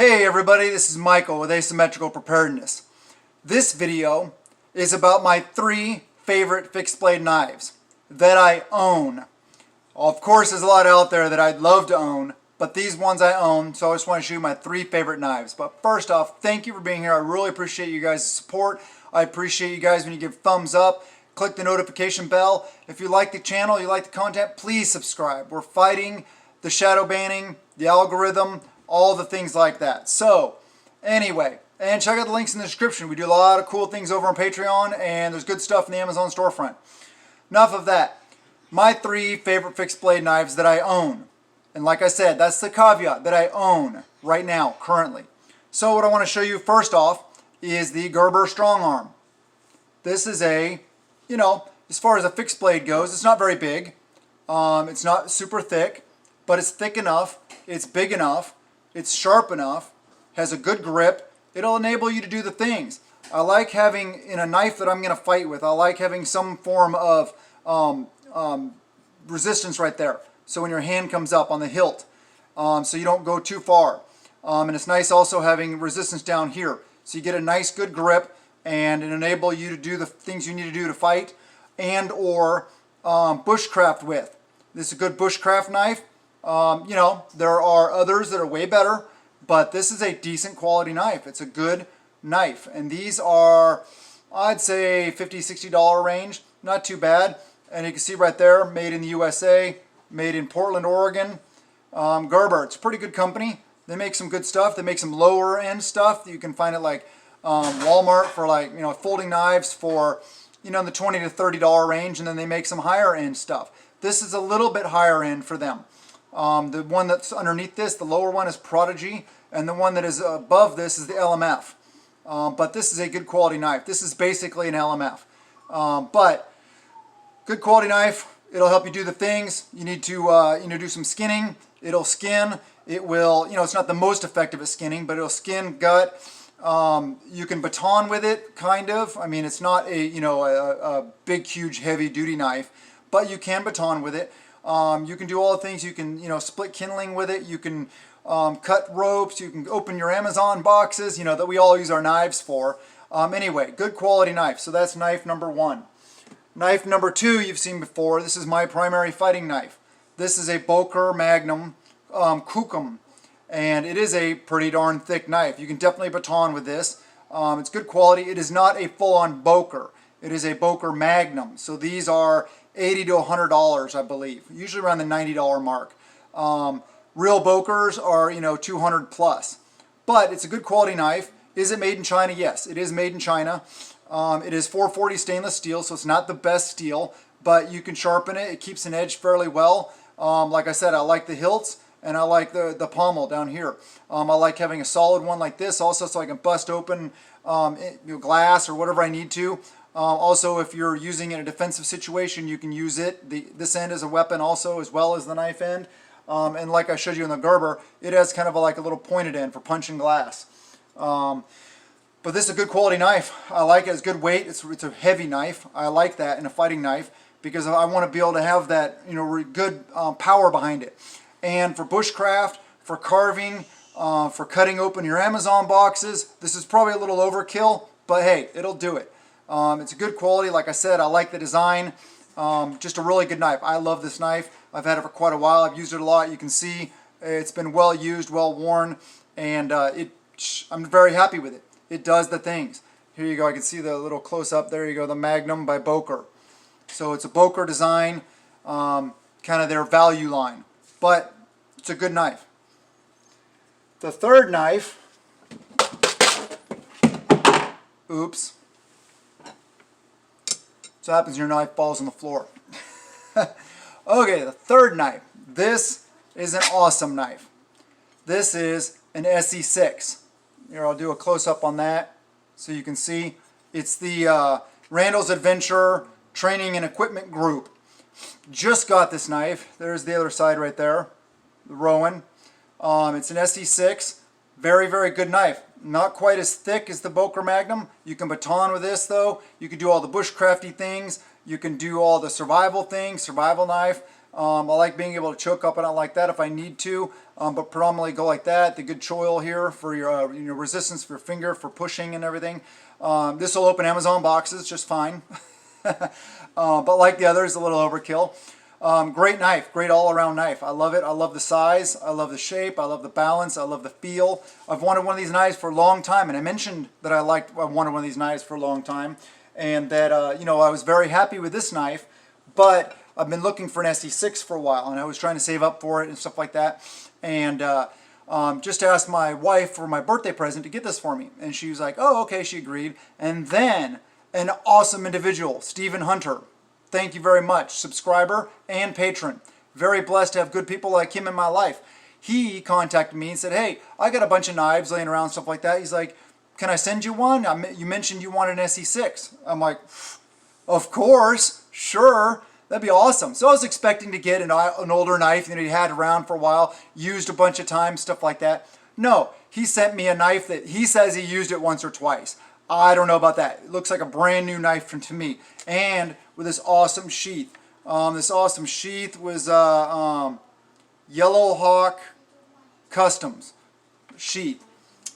Hey everybody, this is Michael with Asymmetrical Preparedness. This video is about my 3 favorite fixed blade knives that I own. Of course, there's a lot out there that I'd love to own, but these ones I own, so I just want to show you my 3 favorite knives. But first off, thank you for being here. I really appreciate you guys' support. I appreciate you guys when you give thumbs up, click the notification bell. If you like the channel, you like the content, please subscribe. We're fighting the shadow banning, the algorithm, all the things like that. So, anyway, and check out the links in the description. We do a lot of cool things over on Patreon, and there's good stuff in the Amazon storefront. Enough of that. My 3 favorite fixed blade knives that I own. And like I said, that's the caveat, that I own right now, currently. So what I want to show you first off is the Gerber Strong Arm. This is a, as far as a fixed blade goes, it's not very big. It's not super thick, but it's thick enough, it's big enough, it's sharp enough, has a good grip. It'll enable you to do the things. I like having, in a knife that I'm going to fight with, I like having some form of resistance right there. So when your hand comes up on the hilt, so you don't go too far. And it's nice also having resistance down here. So you get a nice good grip and it enable you to do the things you need to do to fight and or bushcraft with. This is a good bushcraft knife. There are others that are way better, but this is a decent quality knife. It's a good knife. And these are, I'd say, $50, $60 range. Not too bad. And you can see right there, made in the USA, made in Portland, Oregon. Gerber, it's a pretty good company. They make some good stuff. They make some lower end stuff. You can find it like Walmart for like, folding knives for, the $20 to $30 range. And then they make some higher end stuff. This is a little bit higher end for them. The one that's underneath this, the lower one, is Prodigy, and the one that is above this is the LMF. But this is a good quality knife. This is basically an LMF. But good quality knife. It'll help you do the things. You need to do some skinning. It'll skin. It will, it's not the most effective at skinning, but it'll skin, gut. You can baton with it, kind of. I mean, it's not a big, huge, heavy-duty knife, but you can baton with it. You can do all the things. You can, split kindling with it. You can cut ropes. You can open your Amazon boxes, that we all use our knives for. Anyway, good quality knife. So that's knife number 1. Knife number 2 you've seen before. This is my primary fighting knife. This is a Boker Magnum Kukum, and it is a pretty darn thick knife. You can definitely baton with this. It's good quality. It is not a full-on Boker. It is a Boker Magnum. So these are $80 to $100, I believe, usually around the $90 mark. Real Bokers are, $200 plus. But it's a good quality knife. Is it made in China? Yes, it is made in China. It is 440 stainless steel, so it's not the best steel, but you can sharpen it. It keeps an edge fairly well. Like I said, I like the hilts, and I like the pommel down here. I like having a solid one like this also, so I can bust open glass or whatever I need to. Also, if you're using it in a defensive situation, you can use it. This end is a weapon also, as well as the knife end. And like I showed you in the Gerber, it has kind of like a little pointed end for punching glass. But this is a good quality knife. I like it. It's good weight. It's a heavy knife. I like that in a fighting knife because I want to be able to have that good power behind it. And for bushcraft, for carving, for cutting open your Amazon boxes, this is probably a little overkill, but hey, it'll do it. It's a good quality. Like I said, I like the design. Just a really good knife. I love this knife. I've had it for quite a while. I've used it a lot. You can see it's been well used, well worn, and I'm very happy with it. It does the things. Here you go. I can see the little close-up. There you go, the Magnum by Boker. So it's a Boker design, kind of their value line. But it's a good knife. The third knife, oops. So happens your knife falls on the floor. Okay, the third knife. This is an awesome knife. This is an SE6. Here, I'll do a close-up on that so you can see. It's the Randall's Adventure Training and Equipment Group. Just got this knife. There's the other side right there, the Rowan. It's an SE6. Very, very good knife. Not quite as thick as the Boker Magnum. You can baton with this though. You can do all the bushcrafty things. You can do all the survival things, survival knife. I like being able to choke up on it like that if I need to, but predominantly go like that. The good choil here for your resistance for your finger, for pushing and everything. This will open Amazon boxes just fine. But like the others, a little overkill. Great knife, great all-around knife. I love it. I love the size. I love the shape. I love the balance. I love the feel. I've wanted one of these knives for a long time, and I mentioned that I wanted one of these knives for a long time, and that I was very happy with this knife, but I've been looking for an SE6 for a while, and I was trying to save up for it and stuff like that, and just asked my wife for my birthday present to get this for me, and she was like, oh, okay, she agreed. And then an awesome individual, Stephen Hunter, thank you very much, subscriber and patron, very blessed to have good people like him in my life. He contacted me and said, hey, I got a bunch of knives laying around, stuff like that. He's like, can I send you one? You mentioned you wanted an SE6. I'm like, of course, sure. That'd be awesome. So I was expecting to get an older knife that he had around for a while, used a bunch of times, stuff like that. No, he sent me a knife that he says he used it once or twice. I don't know about that. It looks like a brand new knife to me. And with this awesome sheath. This awesome sheath was Yellow Hawk Customs sheath.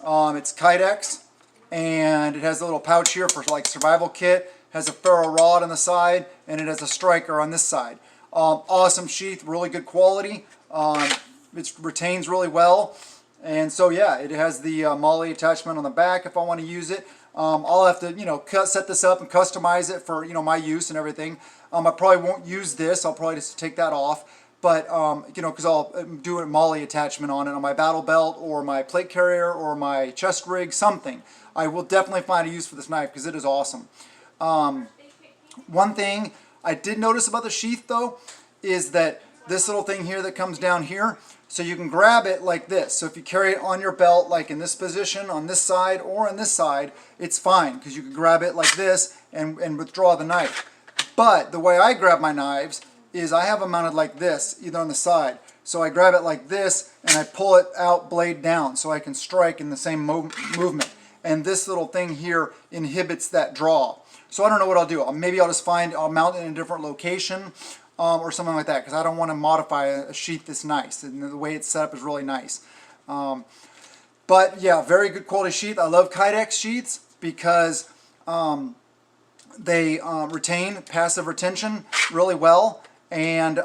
It's Kydex, and it has a little pouch here for like survival kit. Has a ferro rod on the side, and it has a striker on this side. Awesome sheath, really good quality. It retains really well, and so yeah, it has the MOLLE attachment on the back if I want to use it. I'll have to set this up and customize it for my use and everything. I probably won't use this. I'll probably just take that off, but because I'll do a MOLLE attachment on it on my battle belt or my plate carrier or my chest rig, something. I will definitely find a use for this knife because it is awesome. One thing I did notice about the sheath though is that this little thing here that comes down here, so you can grab it like this. So if you carry it on your belt like in this position on this side or on this side, it's fine because you can grab it like this and withdraw the knife. But the way I grab my knives is I have them mounted like this, either on the side. So I grab it like this and I pull it out blade down so I can strike in the same movement. And this little thing here inhibits that draw. So I don't know what I'll do. Maybe I'll just I'll mount it in a different location or something like that because I don't want to modify a sheath that's nice. And the way it's set up is really nice. But yeah, very good quality sheath. I love Kydex sheaths because they retain passive retention really well. And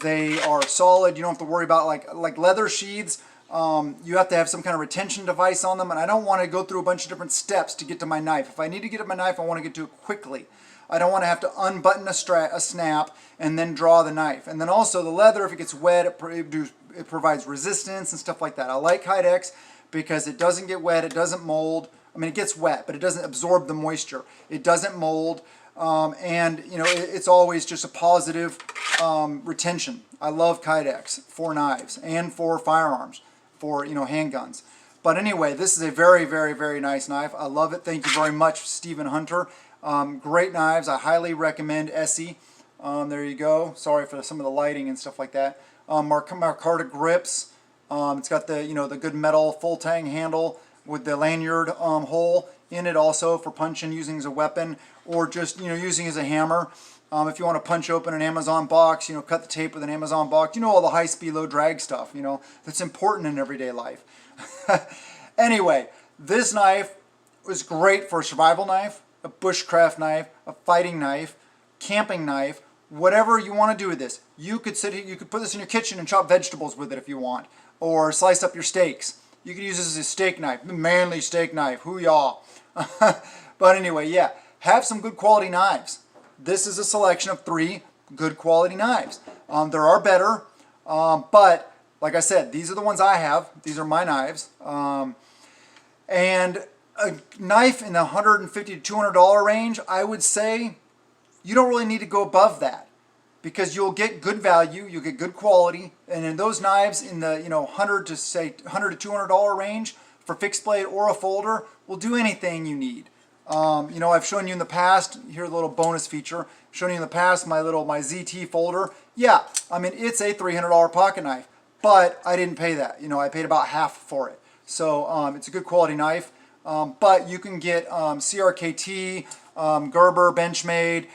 they are solid. You don't have to worry about like leather sheaths. You have to have some kind of retention device on them, and I don't want to go through a bunch of different steps to get to my knife. If I need to get to my knife, I want to get to it quickly. I don't want to have to unbutton a snap and then draw the knife. And then also the leather, if it gets wet, it provides resistance and stuff like that. I like Kydex because it doesn't get wet, it doesn't mold. I mean, it gets wet, but it doesn't absorb the moisture. It doesn't mold, and it's always just a positive retention. I love Kydex for knives and for firearms, for handguns. But anyway, this is a very, very, very nice knife. I love it. Thank you very much, Stephen Hunter. Great knives. I highly recommend SE. There you go. Sorry for some of the lighting and stuff like that. Marcarta grips. It's got the the good metal full tang handle with the lanyard hole in it also for punching, using as a weapon, or just using as a hammer. If you want to punch open an Amazon box, cut the tape with an Amazon box, all the high-speed, low-drag stuff, that's important in everyday life. Anyway, this knife was great for a survival knife, a bushcraft knife, a fighting knife, camping knife, whatever you want to do with this. You could put this in your kitchen and chop vegetables with it if you want, or slice up your steaks. You could use this as a steak knife, a manly steak knife, hoo-yah. But anyway, yeah, have some good quality knives. This is a selection of 3 good quality knives. There are better, but like I said, these are the ones I have. These are my knives. And a knife in the $150 to $200 range, I would say you don't really need to go above that because you'll get good value, you'll get good quality, and in those knives in the $100 to $200 range for fixed blade or a folder will do anything you need. I've shown you in the past, here's a little bonus feature, shown you in the past my ZT folder. Yeah, I mean, it's a $300 pocket knife, but I didn't pay that. I paid about half for it. So it's a good quality knife, but you can get CRKT Gerber, Benchmade,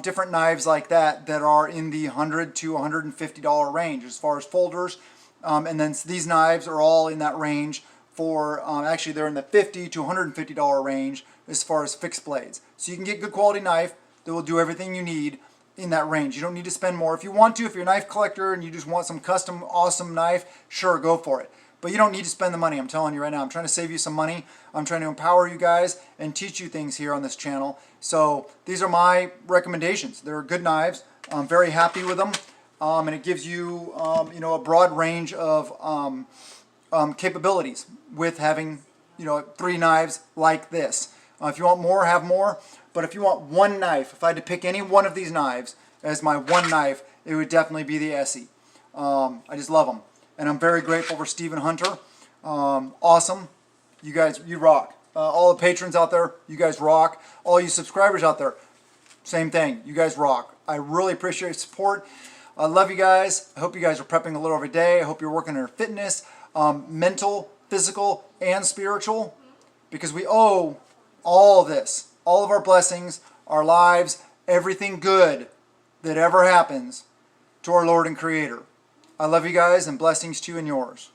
different knives like that that are in the $100 to $150 range as far as folders. And then these knives are all in that range for, actually they're in the $50 to $150 range as far as fixed blades. So you can get good quality knife that will do everything you need in that range. You don't need to spend more. If you want to, if you're a knife collector and you just want some custom awesome knife, sure, go for it. But you don't need to spend the money. I'm telling you right now. I'm trying to save you some money. I'm trying to empower you guys and teach you things here on this channel. So these are my recommendations. They're good knives. I'm very happy with them. And it gives you, you know, a broad range of capabilities with having, you know, 3 knives like this. If you want more, have more. But if you want one knife, if I had to pick any one of these knives as my one knife, it would definitely be the SE. I just love them. And I'm very grateful for Stephen Hunter. Awesome. You guys, you rock. All the patrons out there, you guys rock. All you subscribers out there, same thing. You guys rock. I really appreciate your support. I love you guys. I hope you guys are prepping a little every day. I hope you're working on your fitness, mental, physical, and spiritual, because we owe all this, all of our blessings, our lives, everything good that ever happens to our Lord and Creator. I love you guys, and blessings to you and yours.